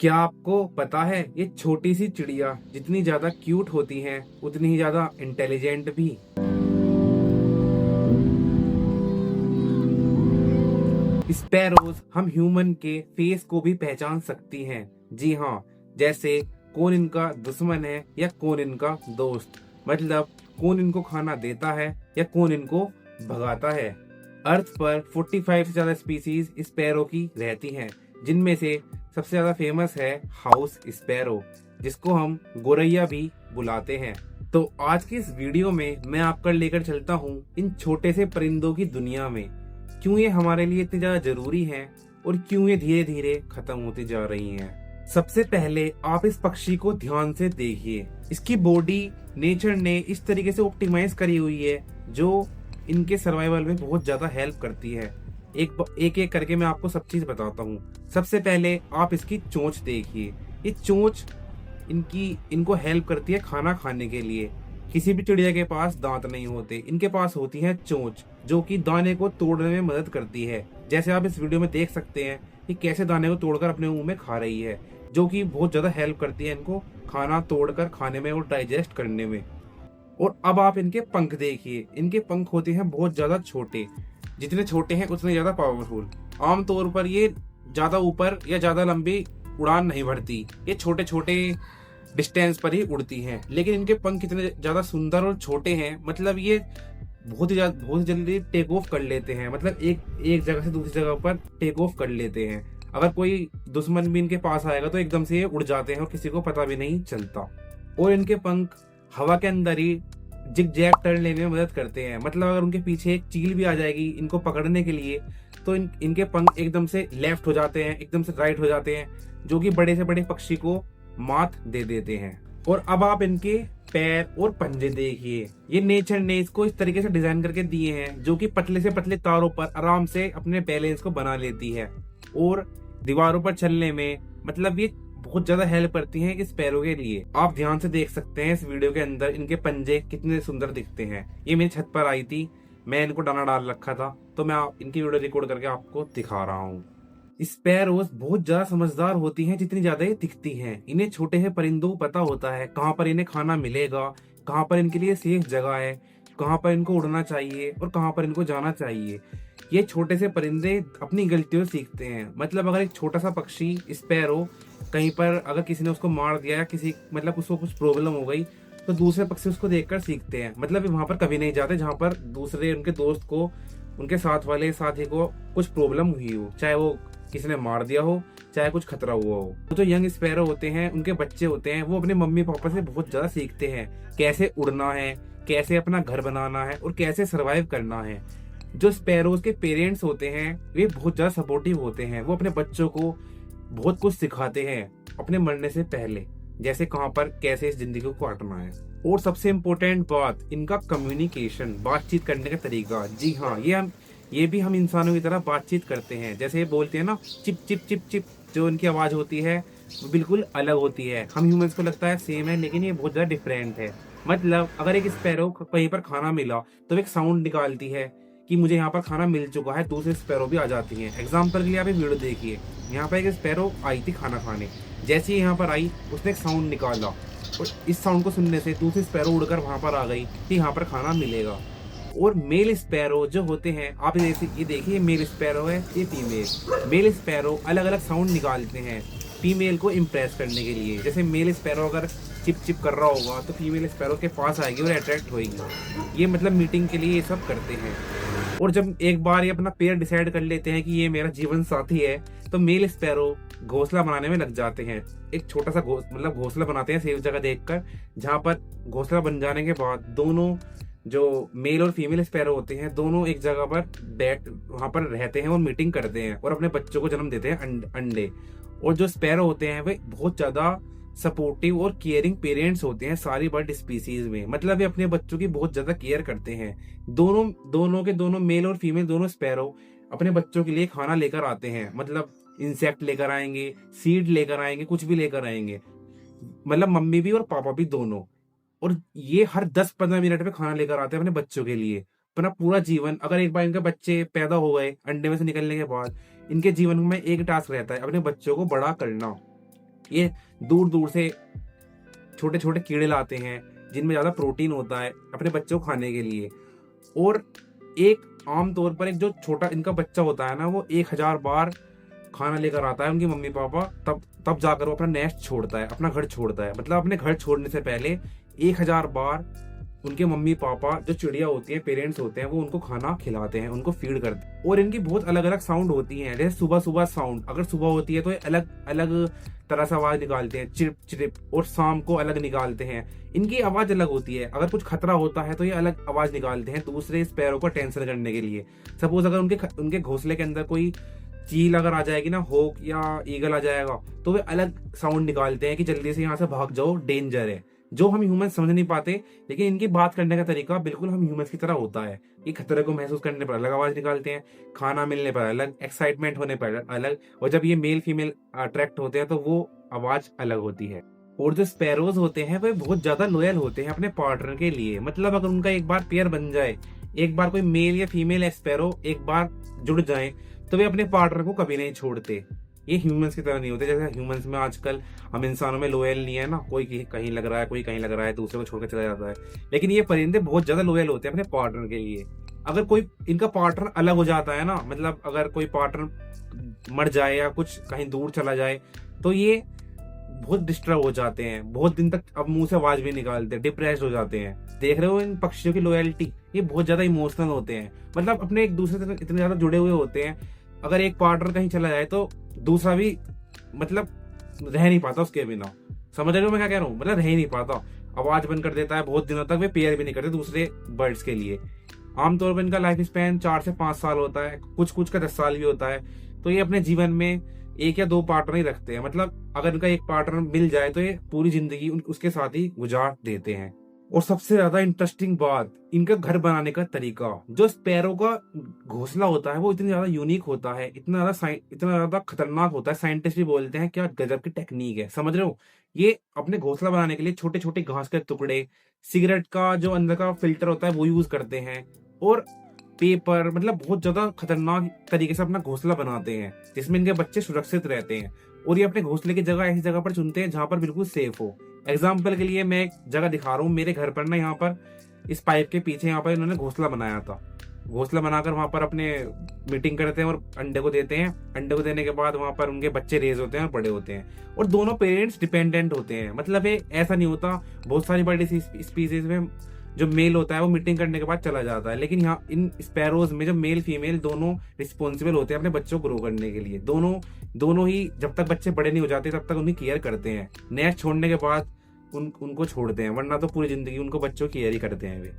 क्या आपको पता है ये छोटी सी चिड़िया जितनी ज्यादा क्यूट होती हैं उतनी ही ज्यादा इंटेलिजेंट भी। स्पैरोज हम ह्यूमन के फेस को भी पहचान सकती हैं। जी हाँ, जैसे कौन इनका दुश्मन है या कौन इनका दोस्त। मतलब कौन इनको खाना देता है या कौन इनको भगाता है। अर्थ पर 45 से ज्यादा स्पीसीज स्पैरो की रहती हैं, जिनमें से सबसे ज्यादा फेमस है हाउस स्पैरो, जिसको हम गोरैया भी बुलाते हैं। तो आज की इस वीडियो में मैं आपको लेकर चलता हूँ इन छोटे से परिंदों की दुनिया में। क्यों ये हमारे लिए इतने ज्यादा जरूरी हैं और क्यों ये धीरे धीरे खत्म होती जा रही हैं। सबसे पहले आप इस पक्षी को ध्यान से देखिए। इसकी बॉडी नेचर ने इस तरीके से ऑप्टिमाइज करी हुई है जो इनके सर्वाइवल में बहुत ज्यादा हेल्प करती है। एक एक करके मैं आपको सब चीज बताता हूँ। सबसे पहले आप इसकी चोंच देखिए। ये चोंच इनको हेल्प करती है खाना खाने के लिए। किसी भी चिड़िया के पास दांत नहीं होते, इनके पास होती है चोंच, जो कि दाने को तोड़ने में मदद करती है। जैसे आप इस वीडियो में देख सकते हैं कि कैसे दाने को तोड़कर अपने मुंह में खा रही है, जो कि बहुत ज्यादा हेल्प करती है इनको खाना तोड़कर खाने में और डाइजेस्ट करने में। और अब आप इनके पंख देखिए। इनके पंख होते हैं बहुत ज्यादा छोटे, जितने छोटे हैं उतने ज्यादा पावरफुल। आमतौर पर ये ज्यादा ऊपर या ज्यादा लंबी उड़ान नहीं भरती, ये छोटे छोटे डिस्टेंस पर ही उड़ती हैं। लेकिन इनके पंख कितने ज्यादा सुंदर और छोटे हैं, मतलब ये बहुत जल्दी टेक ऑफ कर लेते हैं। मतलब एक जगह से दूसरी जगह पर टेक ऑफ कर लेते हैं। अगर कोई दुश्मन भी इनके पास आएगा तो एकदम से ये उड़ जाते हैं और किसी को पता भी नहीं चलता। और इनके पंख हवा के अंदर ही जिग जैग टर्न लेने में मदद करते हैं। मतलब अगर उनके पीछे एक चील भी आ जाएगी इनको पकड़ने के लिए, तो इनके पंख एकदम से लेफ्ट हो जाते हैं, एकदम से राइट हो जाते हैं, जो कि बड़े से बड़े पक्षी को मात दे देते हैं। और अब आप इनके पैर और पंजे देखिए। ये नेचर ने इसको इस तरीके से डिजाइन करके दिए हैं जो कि पतले से पतले तारों पर आराम से अपने बैलेंस को बना लेती है और दीवारों पर चलने में, मतलब ये बहुत ज्यादा हेल्प करती हैं इस पैरों के लिए। आप ध्यान से देख सकते हैं इस वीडियो के अंदर इनके पंजे कितने सुंदर दिखते हैं। ये मेरी छत पर आई थी, मैं इनको दाना डाल रखा था, तो मैं इनकी वीडियो रिकॉर्ड करके आपको दिखा रहा हूँ। स्पैरोज बहुत ज्यादा समझदार होती हैं जितनी ज्यादा ये दिखती हैं। इन्हें छोटे से परिंदों को पता होता है कहाँ पर इन्हें खाना मिलेगा, कहाँ पर इनके लिए सेफ जगह है, कहाँ पर इनको उड़ना चाहिए और कहाँ पर इनको जाना चाहिए। ये छोटे से परिंदे अपनी गलतियों से सीखते हैं। मतलब अगर एक छोटा सा पक्षी स्पैरो कहीं पर अगर किसी ने उसको मार दिया या किसी मतलब उसको कुछ प्रॉब्लम हो गई, तो दूसरे पक्षी उसको देखकर सीखते हैं। मतलब वहां पर कभी नहीं जाते जहां पर दूसरे उनके दोस्त को, उनके साथ वाले साथी को कुछ प्रॉब्लम हुई हो, चाहे वो किसी ने मार दिया हो, चाहे कुछ खतरा हुआ हो। तो जो यंग स्पैरो होते हैं, उनके बच्चे होते हैं, वो अपने मम्मी पापा से बहुत ज्यादा सीखते हैं कैसे उड़ना है, कैसे अपना घर बनाना है और कैसे सरवाइव करना है। जो स्पैरोज के पेरेंट्स होते हैं वे बहुत ज्यादा सपोर्टिव होते हैं। वो अपने बच्चों को बहुत कुछ सिखाते हैं अपने मरने से पहले, जैसे कहाँ पर कैसे इस जिंदगी को काटना है। और सबसे इम्पोर्टेंट बात, इनका कम्युनिकेशन, बातचीत करने का तरीका। जी हाँ, ये भी हम इंसानों की तरह बातचीत करते हैं। जैसे ये बोलते हैं ना, चिप चिप चिप चिप, जो इनकी आवाज होती है वो बिल्कुल अलग होती है। हम ह्यूमंस को लगता है सेम है, लेकिन ये बहुत ज्यादा डिफरेंट है। मतलब अगर एक स्पैरो कहीं पर खाना मिला तो एक साउंड निकालती है कि मुझे यहाँ पर खाना मिल चुका है, दूसरे स्पैरो भी आ जाती हैं। एग्जाम्पल के लिए आप वीडियो देखिए, यहाँ पर एक स्पैरो आई थी खाना खाने। जैसे ही यहाँ पर आई उसने एक साउंड निकाला और इस साउंड को सुनने से दूसरी स्पैरो उड़कर वहां पर आ गई कि यहाँ पर खाना मिलेगा। और मेल स्पैरो जो होते हैं, आप ये देखिए, मेल स्पैरो है, ये फीमेल। मेल स्पैरो अलग अलग साउंड निकालते हैं फीमेल को इम्प्रेस करने के लिए। जैसे मेल स्पैरो अगर चिप चिप कर रहा होगा तो फीमेल स्पैरो के पास आएगी और अट्रैक्ट होगी। ये मतलब मीटिंग के लिए ये सब करते हैं। और जब एक बार ये अपना पेयर डिसाइड कर लेते हैं कि ये मेरा जीवन साथी है, तो मेल स्पैरो घोंसला बनाने में लग जाते हैं। एक छोटा सा मतलब घोंसला बनाते हैं सेफ जगह देखकर, जहां पर घोंसला बन जाने के बाद दोनों जो मेल और फीमेल स्पैरो होते हैं दोनों एक जगह पर वहां पर रहते हैं और मीटिंग करते हैं और अपने बच्चों को जन्म देते हैं अंडे। और जो स्पैरो होते हैं वे बहुत ज्यादा सपोर्टिव और केयरिंग पेरेंट्स होते हैं सारी बर्ड स्पीसीज में। मतलब ये अपने बच्चों की बहुत ज्यादा केयर करते हैं। दोनों मेल और फीमेल दोनों स्पैरो अपने बच्चों के लिए खाना लेकर आते हैं। मतलब इंसेक्ट लेकर आएंगे, सीड लेकर आएंगे, कुछ भी लेकर आएंगे। मतलब मम्मी भी और पापा भी दोनों। और ये हर 10-15 मिनट में खाना लेकर आते हैं अपने बच्चों के लिए। अपना पूरा जीवन, अगर एक बार इनके बच्चे पैदा हो गए अंडे में से निकलने के बाद, इनके जीवन में एक टास्क रहता है अपने बच्चों को बड़ा करना। ये दूर दूर से छोटे छोटे कीड़े लाते हैं जिनमें ज्यादा प्रोटीन होता है अपने बच्चों को खाने के लिए। और एक आम तौर पर एक जो छोटा इनका बच्चा होता है ना, वो 1000 बार खाना लेकर आता है उनकी मम्मी पापा, तब तब जाकर वो अपना नेस्ट छोड़ता है, अपना घर छोड़ता है। मतलब अपने घर छोड़ने से पहले 1000 बार उनके मम्मी पापा जो चिड़िया होती है, पेरेंट्स होते हैं, वो उनको खाना खिलाते हैं, उनको फीड करते हैं। और इनकी बहुत अलग अलग साउंड होती हैं। जैसे सुबह सुबह साउंड, अगर सुबह होती है तो ये अलग अलग तरह से आवाज निकालते हैं, चिप चिप, और शाम को अलग निकालते हैं। इनकी आवाज अलग होती है। अगर कुछ खतरा होता है तो ये अलग आवाज निकालते हैं दूसरे स्पैरो को टेंशन करने के लिए। सपोज अगर उनके घोंसले के अंदर कोई चील अगर आ जाएगी ना, होक या ईगल आ जाएगा, तो वे अलग साउंड निकालते हैं कि जल्दी से यहाँ से भाग जाओ, डेंजर है। जो हम ह्यूमन समझ नहीं पाते, लेकिन इनकी बात करने का तरीका बिल्कुल हम ह्यूमंस की तरह होता है। ये खतरे को महसूस करने पर अलग आवाज निकालते हैं, खाना मिलने पर अलग, एक्साइटमेंट होने पर अलग, और जब ये मेल फीमेल अट्रैक्ट होते हैं तो वो आवाज अलग होती है। और जो स्पैरोज होते हैं वे बहुत ज्यादा लॉयल होते हैं अपने पार्टनर के लिए। मतलब अगर उनका एक बार पेयर बन जाए, एक बार कोई मेल या फीमेल स्पैरो एक बार जुड़ जाए, तो वे अपने पार्टनर को कभी नहीं छोड़ते। ये ह्यूमंस की तरह नहीं होते। जैसे ह्यूमंस में आजकल हम इंसानों में लॉयल नहीं है ना, कोई कहीं लग रहा है, कोई कहीं लग रहा है, दूसरे को छोड़कर चला जाता है। लेकिन ये परिंदे बहुत ज्यादा लॉयल होते हैं अपने पार्टनर के लिए। अगर कोई इनका पार्टनर अलग हो जाता है ना, मतलब अगर कोई पार्टनर मर जाए या कुछ कहीं दूर चला जाए, तो ये बहुत डिस्टर्ब हो जाते हैं, बहुत दिन तक अब मुंह से आवाज भी निकालते, डिप्रेस्ड हो जाते हैं। देख रहे हो इन पक्षियों की लॉयल्टी, ये बहुत ज्यादा इमोशनल होते हैं। मतलब अपने एक दूसरे से इतने ज्यादा जुड़े हुए होते हैं। अगर एक पार्टनर कहीं चला जाए तो दूसरा भी मतलब रह नहीं पाता उसके बिना। समझ रहे हो मैं क्या कह रहा हूँ? मतलब रह ही नहीं पाता, आवाज बंद कर देता है। बहुत दिनों तक वे पेयर भी नहीं करते दूसरे बर्ड्स के लिए। आमतौर पर इनका लाइफ स्पैन 4 से 5 साल होता है, कुछ कुछ का 10 साल भी होता है। तो ये अपने जीवन में 1 या 2 पार्टनर ही रखते हैं। मतलब अगर इनका एक पार्टनर मिल जाए तो ये पूरी जिंदगी उसके साथ ही गुजार देते हैं। और सबसे ज्यादा इंटरेस्टिंग बात, इनका घर बनाने का तरीका। जो स्पैरो का घोंसला होता है वो इतनी ज्यादा यूनिक होता है, इतना ज्यादा खतरनाक होता है, साइंटिस्ट भी बोलते हैं क्या गजब की टेक्निक है। समझ रहे हो? ये अपने घोंसला बनाने के लिए छोटे छोटे घास के टुकड़े, सिगरेट का जो अंदर का फिल्टर होता है वो यूज करते हैं, और पेपर, मतलब बहुत ज्यादा खतरनाक तरीके से अपना घोंसला बनाते हैं जिसमें इनके बच्चे सुरक्षित रहते हैं। और ये अपने घोंसले की जगह ऐसी जगह पर चुनते हैं जहां पर बिल्कुल सेफ हो। एग्जाम्पल के लिए मैं एक जगह दिखा रहा हूँ, मेरे घर पर ना, यहाँ पर इस पाइप के पीछे यहाँ पर इन्होंने घोंसला बनाया था। घोंसला बनाकर वहां पर अपने मीटिंग करते हैं और अंडे को देते हैं। अंडे को देने के बाद वहां पर उनके बच्चे रेज होते हैं और बड़े होते हैं, और दोनों पेरेंट्स डिपेंडेंट होते हैं। मतलब ये ऐसा नहीं होता, बहुत सारी बड़ी स्पीसीज में जो मेल होता है वो मीटिंग करने के बाद चला जाता है, लेकिन यहाँ इन स्पैरोज में जो मेल फीमेल दोनों रिस्पॉन्सिबल होते हैं अपने बच्चों को ग्रो करने के लिए। दोनों ही जब तक बच्चे बड़े नहीं हो जाते तब तक उनकी केयर करते हैं। नेस्ट छोड़ने के बाद उनको छोड़ते हैं, वरना तो पूरी जिंदगी उनको बच्चों की केयर ही करते हैं वे।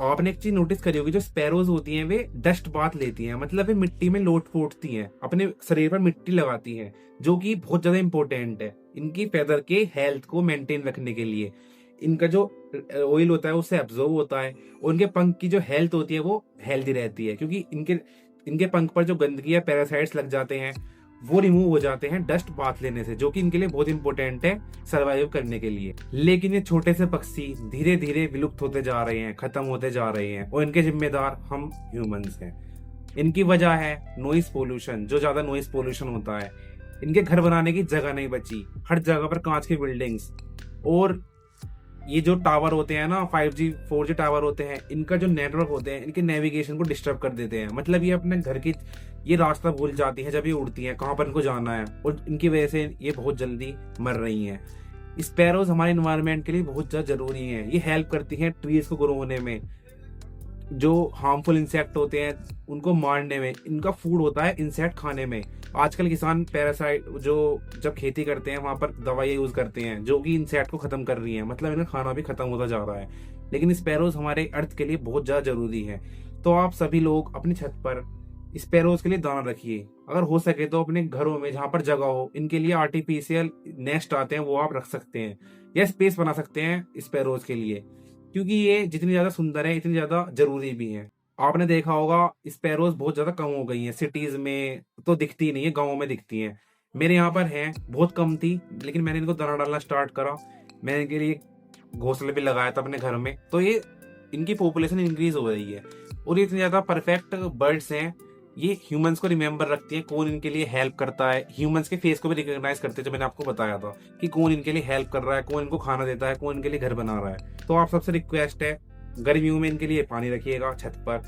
आपने एक चीज नोटिस करी होगी, जो स्पैरोज होती हैं वे डस्ट बाथ लेती हैं। मतलब वे मिट्टी में लोट पोटती हैं, अपने शरीर पर मिट्टी लगाती हैं, जो कि बहुत ज्यादा इंपॉर्टेंट है इनकी फेदर के हेल्थ को मेंटेन रखने के लिए। इनका जो ऑयल होता है उससे एब्जॉर्ब होता है, और उनके पंख की जो हेल्थ होती है वो हेल्दी रहती है, क्योंकि इनके पंख पर जो गंदगी या पैरासाइट्स लग जाते हैं वो रिमूव हो जाते हैं डस्ट बाथ लेने से, जो कि इनके लिए बहुत इंपॉर्टेंट है सर्वाइव करने के लिए। लेकिन ये छोटे से पक्षी धीरे धीरे विलुप्त होते जा रहे हैं, खत्म होते जा रहे हैं, और इनके जिम्मेदार हम ह्यूमंस हैं। इनकी वजह है नॉइस पोल्यूशन, जो ज्यादा नॉइस पोल्यूशन होता है। इनके घर बनाने की जगह नहीं बची, हर जगह पर कांच की बिल्डिंग्स, और ये जो टावर होते हैं ना, 5G 4G टावर होते हैं, इनका जो नेटवर्क होते हैं इनके नेविगेशन को डिस्टर्ब कर देते हैं। मतलब ये अपने घर की ये रास्ता भूल जाती है जब ये उड़ती है, कहाँ पर इनको जाना है, और इनकी वजह से ये बहुत जल्दी मर रही हैं। स्पैरोज हमारे इन्वायरमेंट के लिए बहुत ज्यादा जरूरी है। ये हेल्प करती हैं ट्रीज को ग्रो होने में, जो हार्मफुल इंसेक्ट होते हैं उनको मारने में। इनका फूड होता है इंसेक्ट खाने में। आजकल किसान पैरासाइट जो जब खेती करते हैं वहां पर दवाई यूज करते हैं जो कि इंसेक्ट को खत्म कर रही है। मतलब इनका खाना भी खत्म होता जा रहा है। लेकिन स्पैरोज हमारे अर्थ के लिए बहुत ज्यादा जरूरी है। तो आप सभी लोग अपनी छत पर स्पैरोज के लिए दाना रखिए। अगर हो सके तो अपने घरों में जहां पर जगह हो, इनके लिए आर्टिफिशियल नेस्ट आते हैं वो आप रख सकते हैं, या स्पेस बना सकते हैं स्पैरोज के लिए, क्योंकि ये जितनी ज्यादा सुंदर है इतनी ज्यादा जरूरी भी है। आपने देखा होगा स्पैरोज बहुत ज्यादा कम हो गई हैं, सिटीज में तो दिखती नहीं है, गाँव में दिखती हैं। मेरे यहाँ पर है, बहुत कम थी, लेकिन मैंने इनको दाना डालना स्टार्ट करा। मैंने इनके लिए घोंसले भी लगाया था अपने घर में, तो ये इनकी पॉपुलेशन इंक्रीज हो रही है। और ये इतने ज्यादा परफेक्ट बर्ड्स हैं, ये ह्यूमंस को रिमेम्बर रखती है, कौन इनके लिए हेल्प करता है, ह्यूमंस के फेस को भी रिकॉग्नाइज करते हैं, जो मैंने आपको बताया था कि कौन इनके लिए हेल्प कर रहा है, कौन इनको खाना देता है, कौन इनके लिए घर बना रहा है। तो आप सबसे रिक्वेस्ट है, गर्मियों में इनके लिए पानी रखिएगा छत पर,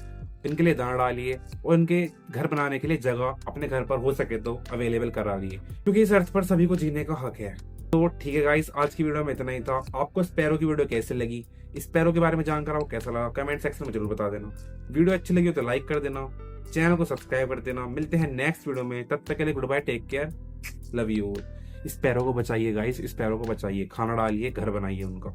इनके लिए दाना डालिए और इनके घर बनाने के लिए जगह अपने घर पर हो सके तो अवेलेबल करा लिए, क्योंकि इस अर्थ पर सभी को जीने का हक है। तो ठीक है गाइस, आज की वीडियो में इतना ही था। आपको स्पैरो की वीडियो कैसे लगी, स्पैरो के बारे में जानकर आपको कैसा लगा, कमेंट सेक्शन में जरूर बता देना। वीडियो अच्छी लगी हो तो लाइक कर देना, चैनल को सब्सक्राइब कर देना। मिलते हैं नेक्स्ट वीडियो में, तब तक के लिए good bye, take care, love you. Sparrow को बचाइए गाइस, स्पैरो को बचाइए, खाना डालिए, घर बनाइए उनका।